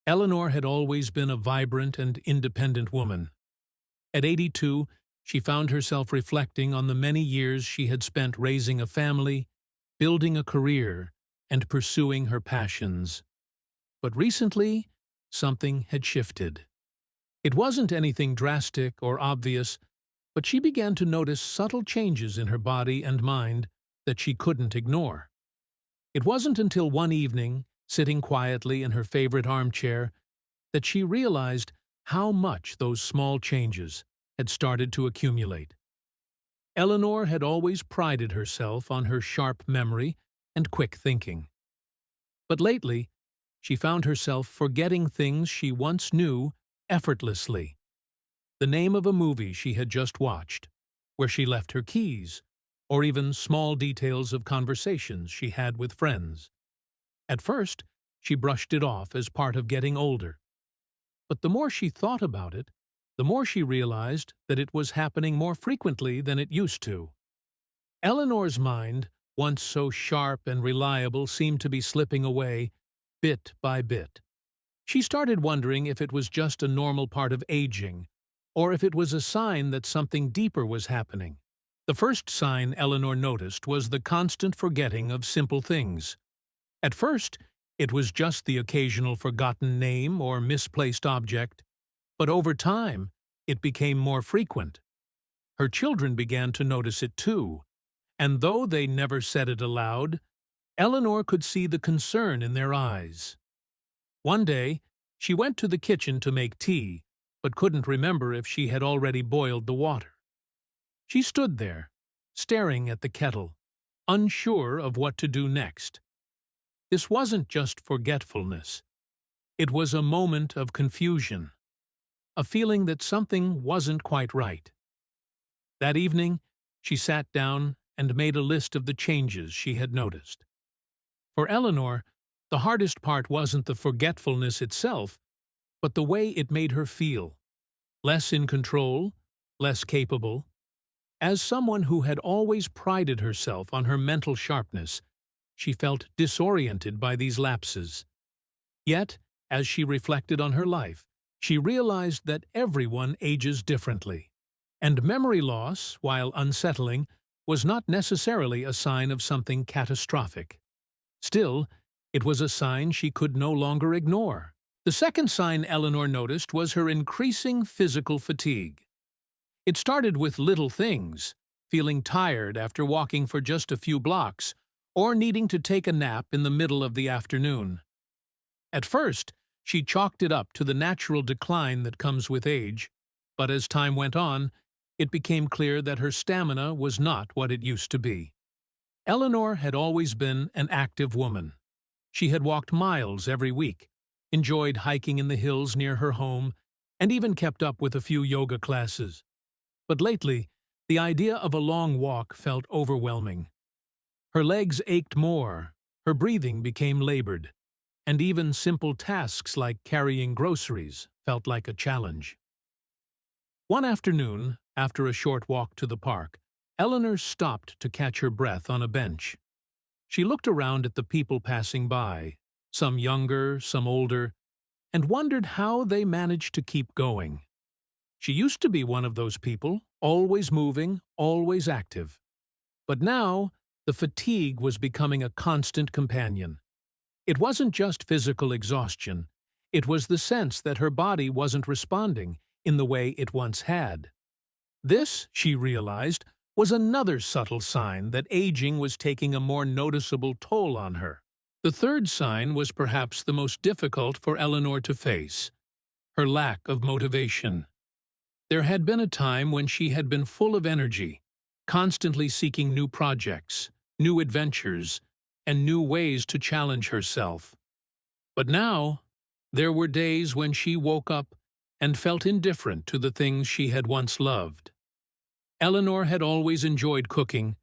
Eleanor had always been a vibrant and independent woman. At 82, she found herself reflecting on the many years she had spent raising a family, building a career, and pursuing her passions. But recently, something had shifted. It wasn't anything drastic or obvious, but she began to notice subtle changes in her body and mind that she couldn't ignore. It wasn't until one evening, sitting quietly in her favorite armchair, that she realized how much those small changes had started to accumulate. Eleanor had always prided herself on her sharp memory and quick thinking. But lately, she found herself forgetting things she once knew effortlessly. The name of a movie she had just watched, where she left her keys, or even small details of conversations she had with friends. At first, she brushed it off as part of getting older. But the more she thought about it, the more she realized that it was happening more frequently than it used to. Eleanor's mind, once so sharp and reliable, seemed to be slipping away, bit by bit. She started wondering if it was just a normal part of aging, or if it was a sign that something deeper was happening. The first sign Eleanor noticed was the constant forgetting of simple things. At first, it was just the occasional forgotten name or misplaced object, but over time, it became more frequent. Her children began to notice it too, and though they never said it aloud, Eleanor could see the concern in their eyes. One day, she went to the kitchen to make tea, but couldn't remember if she had already boiled the water. She stood there, staring at the kettle, unsure of what to do next. This wasn't just forgetfulness. It was a moment of confusion, a feeling that something wasn't quite right. That evening, she sat down and made a list of the changes she had noticed. For Eleanor, the hardest part wasn't the forgetfulness itself, but the way it made her feel. Less in control, less capable. As someone who had always prided herself on her mental sharpness, she felt disoriented by these lapses. Yet, as she reflected on her life, she realized that everyone ages differently, and memory loss, while unsettling, was not necessarily a sign of something catastrophic. Still, it was a sign she could no longer ignore. The second sign Eleanor noticed was her increasing physical fatigue. It started with little things, feeling tired after walking for just a few blocks, or needing to take a nap in the middle of the afternoon. At first, she chalked it up to the natural decline that comes with age, but as time went on, it became clear that her stamina was not what it used to be. Eleanor had always been an active woman. She had walked miles every week, enjoyed hiking in the hills near her home, and even kept up with a few yoga classes. But lately, the idea of a long walk felt overwhelming. Her legs ached more, her breathing became labored, and even simple tasks like carrying groceries felt like a challenge. One afternoon, after a short walk to the park, Eleanor stopped to catch her breath on a bench. She looked around at the people passing by, some younger, some older, and wondered how they managed to keep going. She used to be one of those people, always moving, always active. But now, the fatigue was becoming a constant companion. It wasn't just physical exhaustion, it was the sense that her body wasn't responding in the way it once had. This, she realized, was another subtle sign that aging was taking a more noticeable toll on her. The third sign was perhaps the most difficult for Eleanor to face: her lack of motivation. There had been a time when she had been full of energy, constantly seeking new projects, new adventures, and new ways to challenge herself. But now, there were days when she woke up and felt indifferent to the things she had once loved. Eleanor had always enjoyed cooking,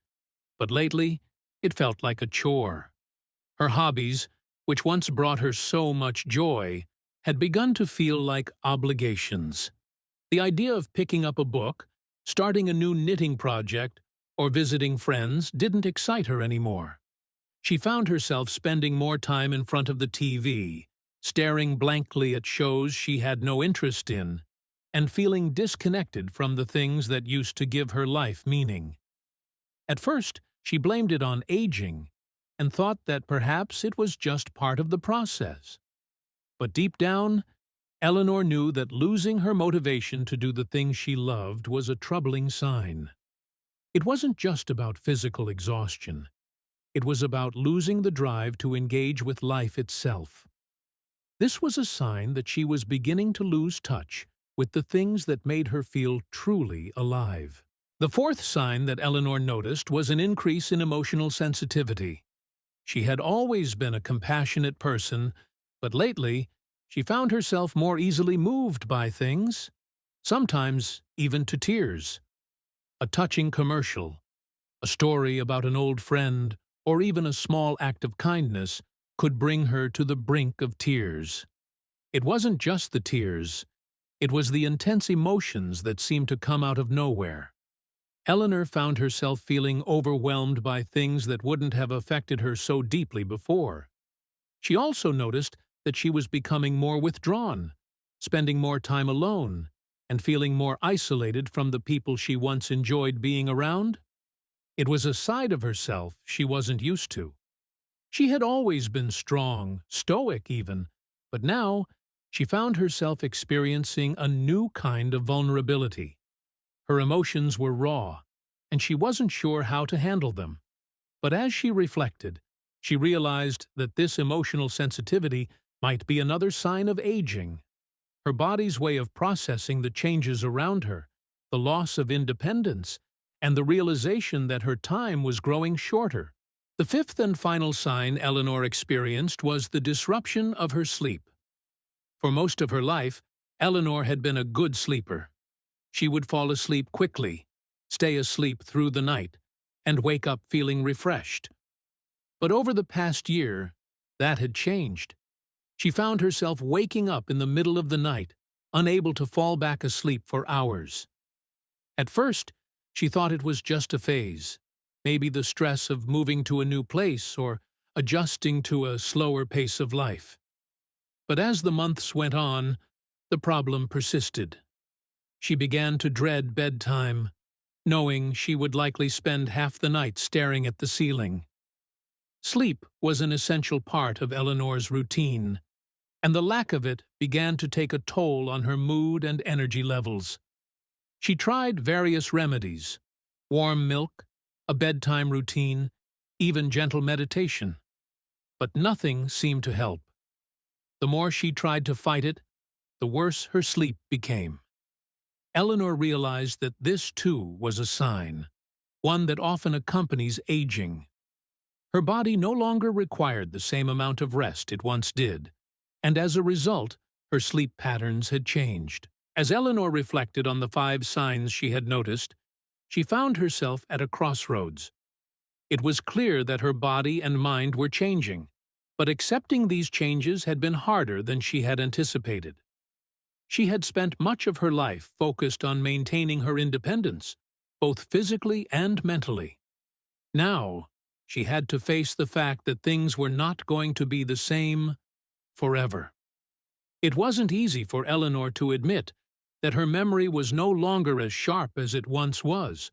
but lately it felt like a chore. Her hobbies, which once brought her so much joy, had begun to feel like obligations. The idea of picking up a book, starting a new knitting project, or visiting friends didn't excite her anymore. She found herself spending more time in front of the TV, staring blankly at shows she had no interest in, and feeling disconnected from the things that used to give her life meaning. At first, she blamed it on aging and thought that perhaps it was just part of the process. But deep down, Eleanor knew that losing her motivation to do the things she loved was a troubling sign. It wasn't just about physical exhaustion. It was about losing the drive to engage with life itself. This was a sign that she was beginning to lose touch with the things that made her feel truly alive. The fourth sign that Eleanor noticed was an increase in emotional sensitivity. She had always been a compassionate person, but lately she found herself more easily moved by things, sometimes even to tears. A touching commercial, a story about an old friend, or even a small act of kindness could bring her to the brink of tears. It wasn't just the tears, it was the intense emotions that seemed to come out of nowhere. Eleanor found herself feeling overwhelmed by things that wouldn't have affected her so deeply before. She also noticed that she was becoming more withdrawn, spending more time alone, and feeling more isolated from the people she once enjoyed being around. It was a side of herself she wasn't used to. She had always been strong, stoic even, but now she found herself experiencing a new kind of vulnerability. Her emotions were raw, and she wasn't sure how to handle them. But as she reflected, she realized that this emotional sensitivity might be another sign of aging. Her body's way of processing the changes around her, the loss of independence, and the realization that her time was growing shorter. The fifth and final sign Eleanor experienced was the disruption of her sleep. For most of her life, Eleanor had been a good sleeper. She would fall asleep quickly, stay asleep through the night, and wake up feeling refreshed. But over the past year, that had changed. She found herself waking up in the middle of the night, unable to fall back asleep for hours. At first, she thought it was just a phase, maybe the stress of moving to a new place or adjusting to a slower pace of life. But as the months went on, the problem persisted. She began to dread bedtime, knowing she would likely spend half the night staring at the ceiling. Sleep was an essential part of Eleanor's routine, and the lack of it began to take a toll on her mood and energy levels. She tried various remedies: warm milk, a bedtime routine, even gentle meditation. But nothing seemed to help. The more she tried to fight it, the worse her sleep became. Eleanor realized that this, too, was a sign, one that often accompanies aging. Her body no longer required the same amount of rest it once did, and as a result, her sleep patterns had changed. As Eleanor reflected on the 5 signs she had noticed, she found herself at a crossroads. It was clear that her body and mind were changing, but accepting these changes had been harder than she had anticipated. She had spent much of her life focused on maintaining her independence, both physically and mentally. Now, she had to face the fact that things were not going to be the same forever. It wasn't easy for Eleanor to admit that her memory was no longer as sharp as it once was,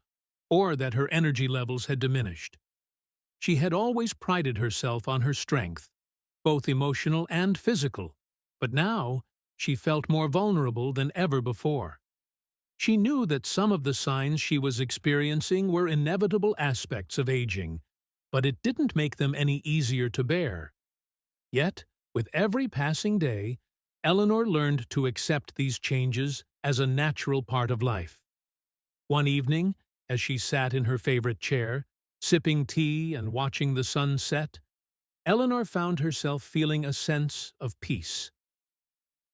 or that her energy levels had diminished. She had always prided herself on her strength, both emotional and physical, but now she felt more vulnerable than ever before. She knew that some of the signs she was experiencing were inevitable aspects of aging, but it didn't make them any easier to bear. Yet, with every passing day, Eleanor learned to accept these changes as a natural part of life. One evening, as she sat in her favorite chair, sipping tea and watching the sun set, Eleanor found herself feeling a sense of peace.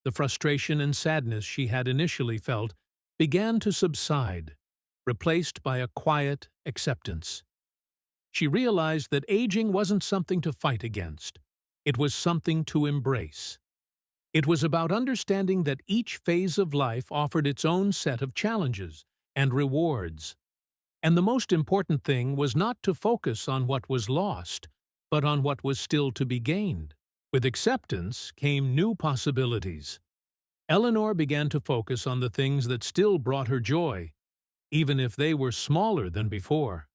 The frustration and sadness she had initially felt began to subside, replaced by a quiet acceptance. She realized that aging wasn't something to fight against. It was something to embrace. It was about understanding that each phase of life offered its own set of challenges and rewards. And the most important thing was not to focus on what was lost, but on what was still to be gained. With acceptance came new possibilities. Eleanor began to focus on the things that still brought her joy, even if they were smaller than before.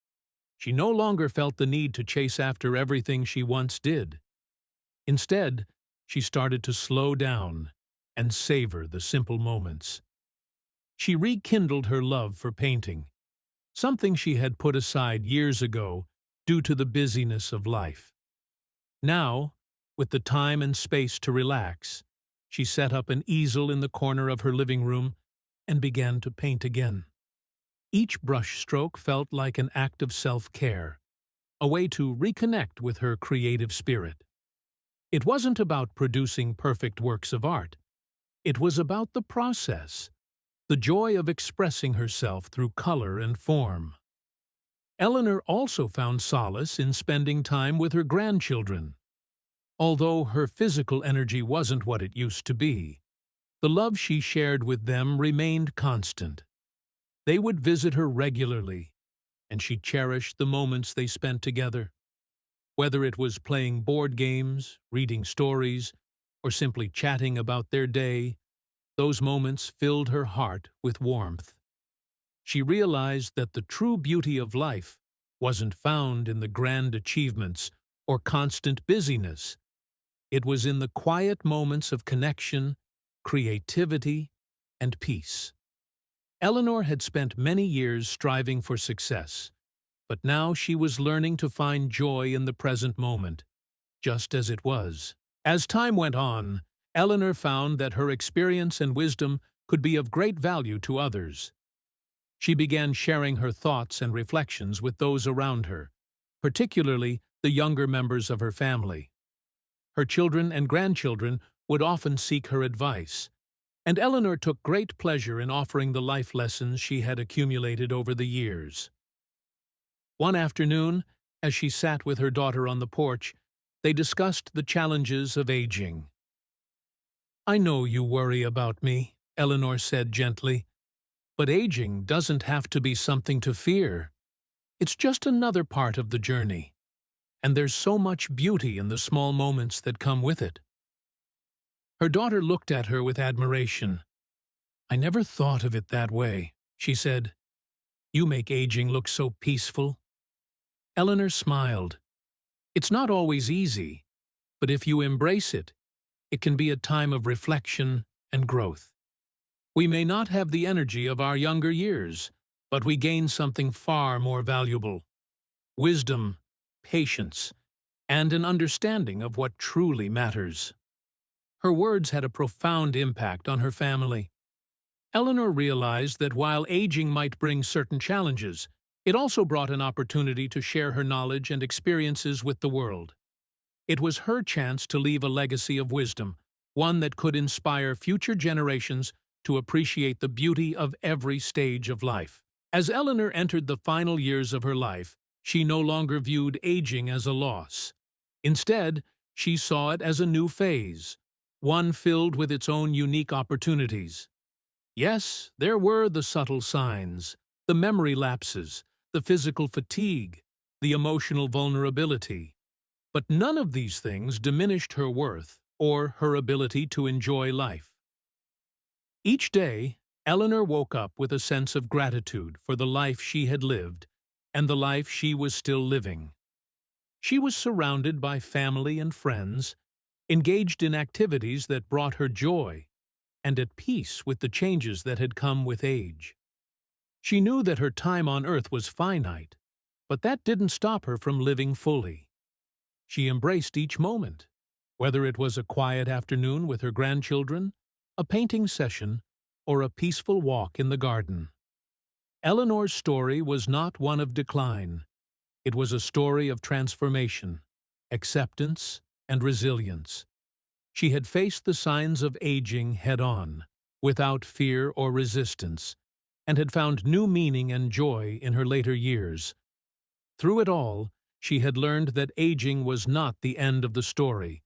She no longer felt the need to chase after everything she once did. Instead, she started to slow down and savor the simple moments. She rekindled her love for painting, something she had put aside years ago due to the busyness of life. Now, with the time and space to relax, she set up an easel in the corner of her living room and began to paint again. Each brushstroke felt like an act of self-care, a way to reconnect with her creative spirit. It wasn't about producing perfect works of art. It was about the process, the joy of expressing herself through color and form. Eleanor also found solace in spending time with her grandchildren. Although her physical energy wasn't what it used to be, the love she shared with them remained constant. They would visit her regularly, and she cherished the moments they spent together. Whether it was playing board games, reading stories, or simply chatting about their day, those moments filled her heart with warmth. She realized that the true beauty of life wasn't found in the grand achievements or constant busyness. It was in the quiet moments of connection, creativity, and peace. Eleanor had spent many years striving for success, but now she was learning to find joy in the present moment, just as it was. As time went on, Eleanor found that her experience and wisdom could be of great value to others. She began sharing her thoughts and reflections with those around her, particularly the younger members of her family. Her children and grandchildren would often seek her advice, and Eleanor took great pleasure in offering the life lessons she had accumulated over the years. One afternoon, as she sat with her daughter on the porch, they discussed the challenges of aging. "I know you worry about me," Eleanor said gently, "but aging doesn't have to be something to fear. It's just another part of the journey, and there's so much beauty in the small moments that come with it." Her daughter looked at her with admiration. "I never thought of it that way," she said. "You make aging look so peaceful." Eleanor smiled. "It's not always easy, but if you embrace it, it can be a time of reflection and growth. We may not have the energy of our younger years, but we gain something far more valuable: wisdom, patience, and an understanding of what truly matters." Her words had a profound impact on her family. Eleanor realized that while aging might bring certain challenges, it also brought an opportunity to share her knowledge and experiences with the world. It was her chance to leave a legacy of wisdom, one that could inspire future generations to appreciate the beauty of every stage of life. As Eleanor entered the final years of her life, she no longer viewed aging as a loss. Instead, she saw it as a new phase, one filled with its own unique opportunities. Yes, there were the subtle signs, the memory lapses, the physical fatigue, the emotional vulnerability. But none of these things diminished her worth or her ability to enjoy life. Each day, Eleanor woke up with a sense of gratitude for the life she had lived and the life she was still living. She was surrounded by family and friends, engaged in activities that brought her joy, and at peace with the changes that had come with age. She knew that her time on earth was finite, but that didn't stop her from living fully. She embraced each moment, whether it was a quiet afternoon with her grandchildren, a painting session, or a peaceful walk in the garden. Eleanor's story was not one of decline. It was a story of transformation, acceptance, and resilience. She had faced the signs of aging head-on, without fear or resistance, and had found new meaning and joy in her later years. Through it all, she had learned that aging was not the end of the story,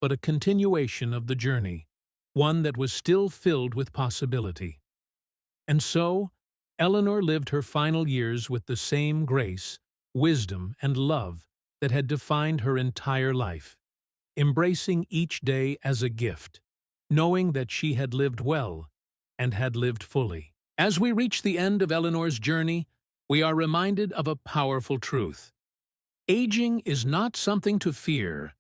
but a continuation of the journey, one that was still filled with possibility. And so, Eleanor lived her final years with the same grace, wisdom, and love that had defined her entire life. embracing each day as a gift, knowing that she had lived well and had lived fully. As we reach the end of Eleanor's journey, we are reminded of a powerful truth. Aging is not something to fear,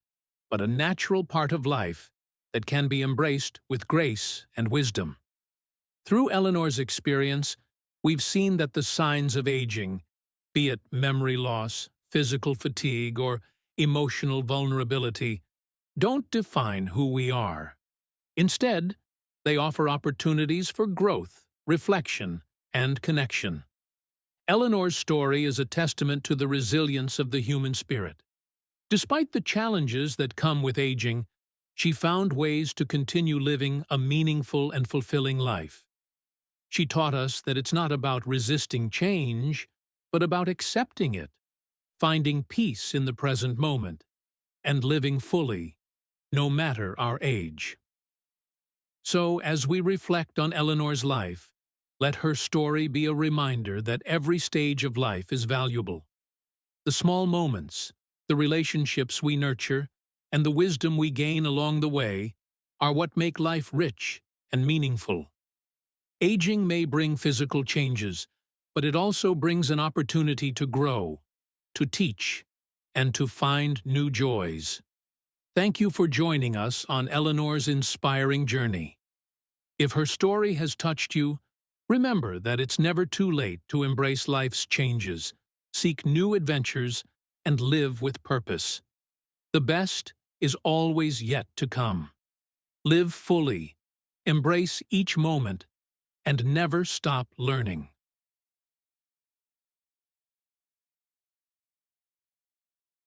but a natural part of life that can be embraced with grace and wisdom. Through Eleanor's experience, we've seen that the signs of aging, be it memory loss, physical fatigue, or emotional vulnerability, don't define who we are. Instead, they offer opportunities for growth, reflection, and connection. Eleanor's story is a testament to the resilience of the human spirit. Despite the challenges that come with aging, she found ways to continue living a meaningful and fulfilling life. She taught us that it's not about resisting change, but about accepting it, finding peace in the present moment, and living fully, no matter our age. So, as we reflect on Eleanor's life, let her story be a reminder that every stage of life is valuable. The small moments, the relationships we nurture, and the wisdom we gain along the way are what make life rich and meaningful. Aging may bring physical changes, but it also brings an opportunity to grow, to teach, and to find new joys. Thank you for joining us on Eleanor's inspiring journey. If her story has touched you, remember that it's never too late to embrace life's changes, seek new adventures, and live with purpose. The best is always yet to come. Live fully, embrace each moment, and never stop learning.